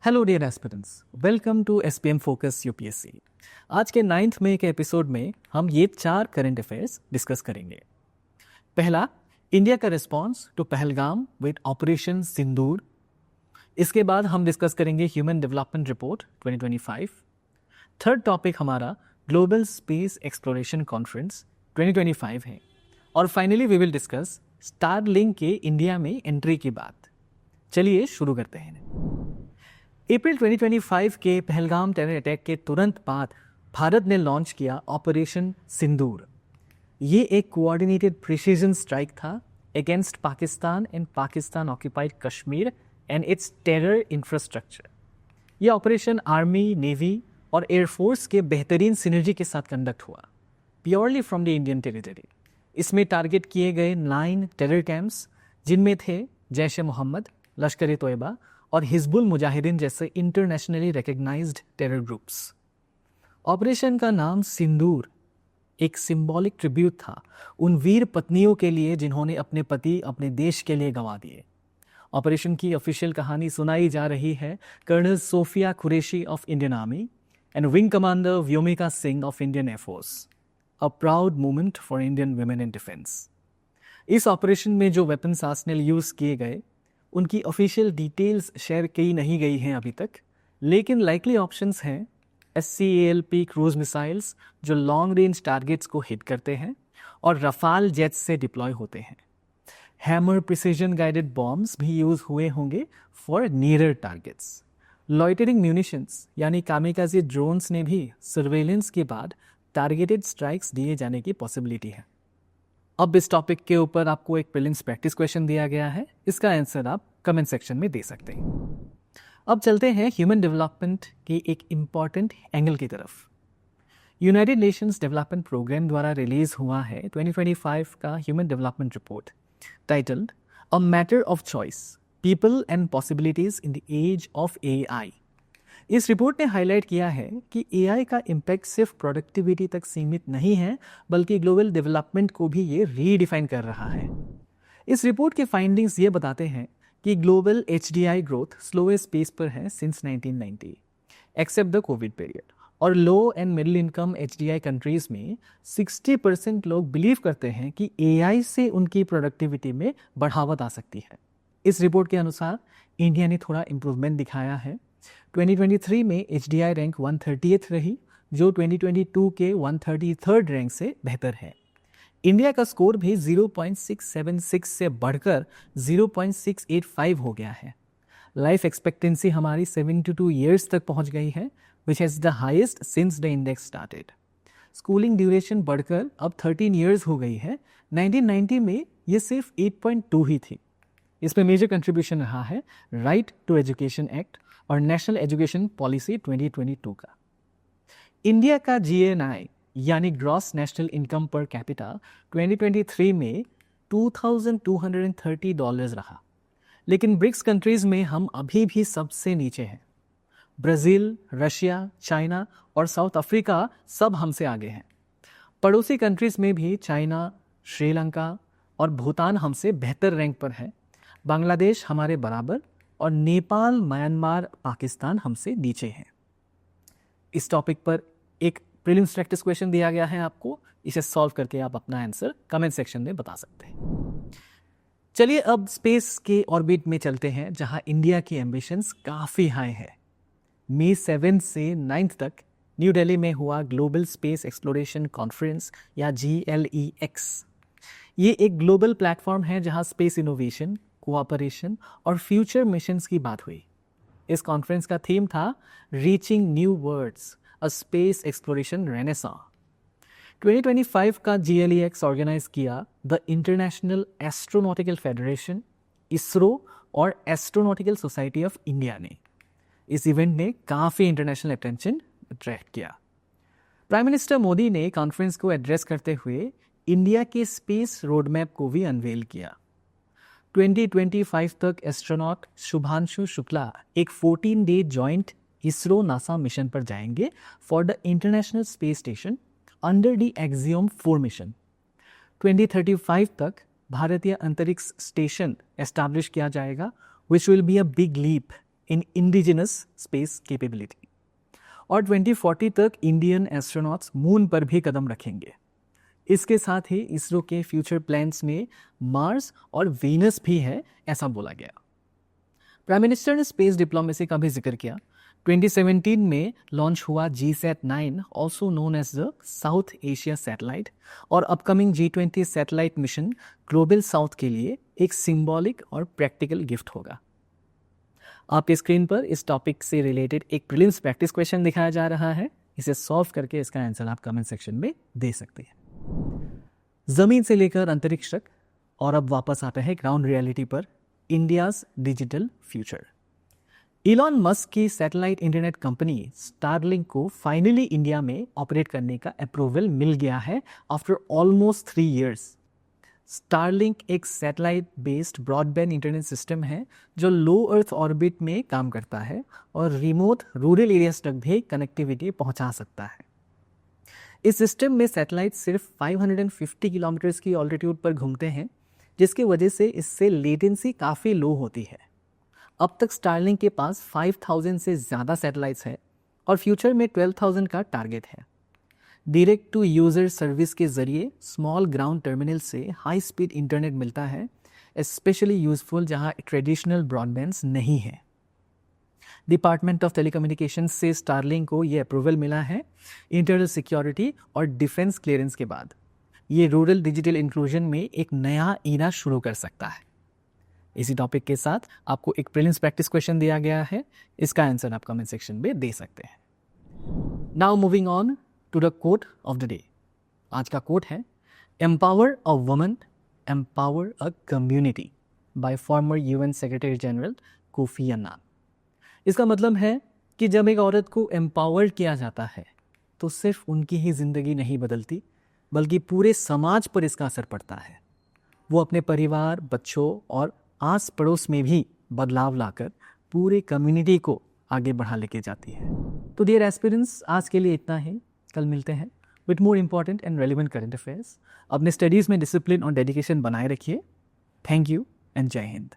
Hello dear aspirants, welcome to SPM focus UPSC. आज के 9th मई के एपिसोड में हम ये 4 करंट अफेयर्स डिस्कस करेंगे। पहला, इंडिया का response to Pahalgam with operation Sindoor. इसके बाद हम डिस्कस करेंगे human development report 2025। Third topic हमारा ग्लोबल स्पेस एक्सप्लोरेशन कॉन्फ्रेंस 2025 है। और finally we will discuss Starlink के इंडिया में एंट्री की बात। चलिए शुरू करते हैं। अप्रैल 2025 के पहलगाम टेरर अटैक के तुरंत बाद भारत ने लॉन्च किया ऑपरेशन सिंदूर। ये एक कोऑर्डिनेटेड प्रिसीजन स्ट्राइक था against Pakistan and Pakistan occupied Kashmir and it's terror infrastructure. ये ऑपरेशन आर्मी, नेवी और एयरफोर्स के बेहतरीन सिनर्जी के साथ कंडक्ट हुआ, purely from the Indian territory. इसमें टारगेट किए गए 9 टेरर कैंप्स, जिनमें थे जैश ए मोहम्मद, लश्कर-ए-तोयबा और हिजबुल मुजाहिदीन जैसे internationally recognised terror groups. Operation का नाम सिंदूर एक सिंबॉलिक ट्रिब्यूट था उन वीर पत्नियों के लिए जिन्होंने अपने पति अपने देश के लिए गंवा दिए। ऑपरेशन की ऑफिशियल कहानी सुनाई जा रही है colonel Sofiya Qureshi of Indian army and wing commander Vyomika Singh of Indian air force. A proud moment for Indian women in defence. इस ऑपरेशन में जो वेपन्स आर्सेनल यूज़ किए गए उनकी ऑफिशियल डिटेल्स शेयर की नहीं गई हैं अभी तक, लेकिन लाइकली ऑप्शंस हैं SCALP क्रूज मिसाइल्स जो लॉन्ग रेंज टारगेट्स को हिट करते हैं और रफाल जेट्स से डिप्लॉय होते हैं। हैमर प्रिसीजन गाइडेड बॉम्ब्स भी यूज हुए होंगे for nearer targets. Loitering munitions यानी कामिकाज़े ड्रोन्स ने भी सर्वेलेंस के बाद टारगेटेड स्ट्राइक्स दिए जाने की पॉसिबिलिटी है। अब इस टॉपिक के ऊपर आपको एक प्रीलिम्स प्रैक्टिस क्वेश्चन दिया गया है, इसका आंसर आप कमेंट सेक्शन में दे सकते हैं। अब चलते हैं ह्यूमन डेवलपमेंट के एक इम्पॉर्टेंट एंगल की तरफ। यूनाइटेड नेशंस डेवलपमेंट प्रोग्राम द्वारा रिलीज हुआ है 2025 का human development report titled a matter of choice, people and possibilities in the age of AI। इस रिपोर्ट ने हाईलाइट किया है कि AI का इम्पैक्ट सिर्फ प्रोडक्टिविटी तक सीमित नहीं है, बल्कि ग्लोबल डेवलपमेंट को भी ये रीडिफाइन कर रहा है। इस रिपोर्ट के फाइंडिंग्स ये बताते हैं कि global HDI growth slowest pace पर है since 1990 except the COVID period, और low and middle income HDI countries में 60% लोग बिलीव करते हैं कि AI से उनकी प्रोडक्टिविटी में बढ़ावत आ सकती है। इस रिपोर्ट के अनुसार इंडिया ने थोड़ा इम्प्रूवमेंट दिखाया है। 2023 में HDI रैंक 130th रही, जो 2022 के 133rd रैंक से बेहतर है। इंडिया का स्कोर भी 0.676 से बढ़कर 0.685 हो गया है। लाइफ एक्सपेक्टेंसी हमारी 72 ईयर्स तक पहुंच गई है, which has the highest since the index started. Schooling duration बढ़कर अब 13 ईयर्स हो गई है। 1990 में ये सिर्फ 8.2 ही थी। इसमें मेजर कंट्रीब्यूशन रहा है राइट टू एजुकेशन एक्ट और नेशनल एजुकेशन पॉलिसी 2022 का। इंडिया का GNI यानी gross national income per capita 2023 में $2,230 रहा, लेकिन ब्रिक्स कंट्रीज में हम अभी भी सबसे नीचे हैं। ब्राज़ील, रशिया, चाइना और साउथ अफ्रीका सब हमसे आगे हैं। पड़ोसी कंट्रीज में भी चाइना, श्रीलंका और भूटान हमसे बेहतर रैंक पर है। बांग्लादेश हमारे बराबर और नेपाल, म्यांमार, पाकिस्तान हमसे नीचे हैं। इस टॉपिक पर एक प्रीलिम्स प्रैक्टिस क्वेश्चन दिया गया है आपको, इसे सॉल्व करके आप अपना आंसर कमेंट सेक्शन में बता सकते हैं। चलिए अब स्पेस के ऑर्बिट में चलते हैं, जहां इंडिया की एम्बिशंस काफ़ी हाई है। मई 7 से 9 तक न्यू दिल्ली में हुआ ग्लोबल स्पेस एक्सप्लोरेशन कॉन्फ्रेंस या GLEX। ये एक ग्लोबल प्लेटफॉर्म है जहां स्पेस इनोवेशन, कोऑपरेशन और फ्यूचर मिशंस की बात हुई। इस कॉन्फ्रेंस का थीम था reaching new worlds, a space exploration renaissance. 2025 का GLEX ऑर्गेनाइज किया the International Astronautical Federation, ISRO और एस्ट्रोनॉटिकल सोसाइटी ऑफ इंडिया ने। इस इवेंट ने काफ़ी इंटरनेशनल अटेंशन अट्रैक्ट किया। प्राइम मिनिस्टर मोदी ने कॉन्फ्रेंस को एड्रेस करते हुए इंडिया के स्पेस रोड मैप को भी अनवेल किया। 2025 तक एस्ट्रोनॉट शुभांशु शुक्ला एक 14-day joint ISRO NASA mission पर जाएंगे for the International Space Station under the Axiom 4 mission. 2035 तक भारतीय अंतरिक्ष स्टेशन एस्टैब्लिश किया जाएगा, which will be a big leap in indigenous space capability. और 2040 तक इंडियन एस्ट्रोनॉट्स मून पर भी कदम रखेंगे। इसके साथ ही इसरो के फ्यूचर प्लान्स में मार्स और वीनस भी है, ऐसा बोला गया। प्राइम मिनिस्टर ने स्पेस डिप्लोमेसी का भी जिक्र किया। 2017 में लॉन्च हुआ GSAT-9, also known as the South Asia satellite, और upcoming G20 satellite mission Global South के लिए एक सिंबॉलिक और प्रैक्टिकल गिफ्ट होगा। आपके स्क्रीन पर इस टॉपिक से रिलेटेड एक प्रीलिम्स प्रैक्टिस क्वेश्चन दिखाया जा रहा है। इसे सॉल्व करके इसका आंसर आप कमेंट सेक्शन में दे सकते हैं। जमीन से लेकर अंतरिक्ष तक, और अब वापस आते हैं ग्राउंड रियलिटी पर, India's digital future. Elon Musk की सैटेलाइट इंटरनेट कंपनी स्टारलिंक को फाइनली इंडिया में ऑपरेट करने का अप्रूवल मिल गया है आफ्टर ऑलमोस्ट 3 years। स्टारलिंक एक satellite based broadband internet system है जो लो अर्थ ऑर्बिट में काम करता है और रिमोट रूरल एरियाज तक भी कनेक्टिविटी पहुंचा सकता है। इस सिस्टम में सैटेलाइट सिर्फ 550 किलोमीटर्स की ऑल्टीट्यूड पर घूमते हैं, जिसकी वजह से इससे लेटेंसी काफ़ी लो होती है। अब तक स्टारलिंक के पास 5000 से ज़्यादा सैटेलाइट्स हैं और फ्यूचर में 12,000 का टारगेट है। डायरेक्ट टू यूज़र सर्विस के ज़रिए स्मॉल ग्राउंड टर्मिनल से हाई स्पीड इंटरनेट मिलता है, स्पेशली यूज़फुल जहां ट्रेडिशनल ब्रॉडबैंड्स नहीं है। डिपार्टमेंट ऑफ टेलीकम्युनिकेशन से स्टारलिंक को ये अप्रूवल मिला है इंटरनल सिक्योरिटी और डिफेंस क्लियरेंस के बाद। ये रूरल डिजिटल इंक्लूजन में एक नया ईरा शुरू कर सकता है। इसी टॉपिक के साथ आपको एक प्रीलिम्स प्रैक्टिस क्वेश्चन दिया गया है, इसका आंसर आप कमेंट सेक्शन में दे सकते हैं। Now moving on to the quote of the day. आज का कोट है, empower a woman, empower a community, by former UN secretary general Kofi Annan. इसका मतलब है कि जब एक औरत को एम्पावर किया जाता है तो सिर्फ उनकी ही ज़िंदगी नहीं बदलती, बल्कि पूरे समाज पर इसका असर पड़ता है। वो अपने परिवार, बच्चों और आस पड़ोस में भी बदलाव लाकर पूरे कम्युनिटी को आगे बढ़ा लेके जाती है। तो डियर एस्पिरेंट्स, आज के लिए इतना ही। कल मिलते हैं with more important and relevant current affairs. अपने स्टडीज़ में डिसिप्लिन और डेडिकेशन बनाए रखिए। थैंक यू एंड जय हिंद।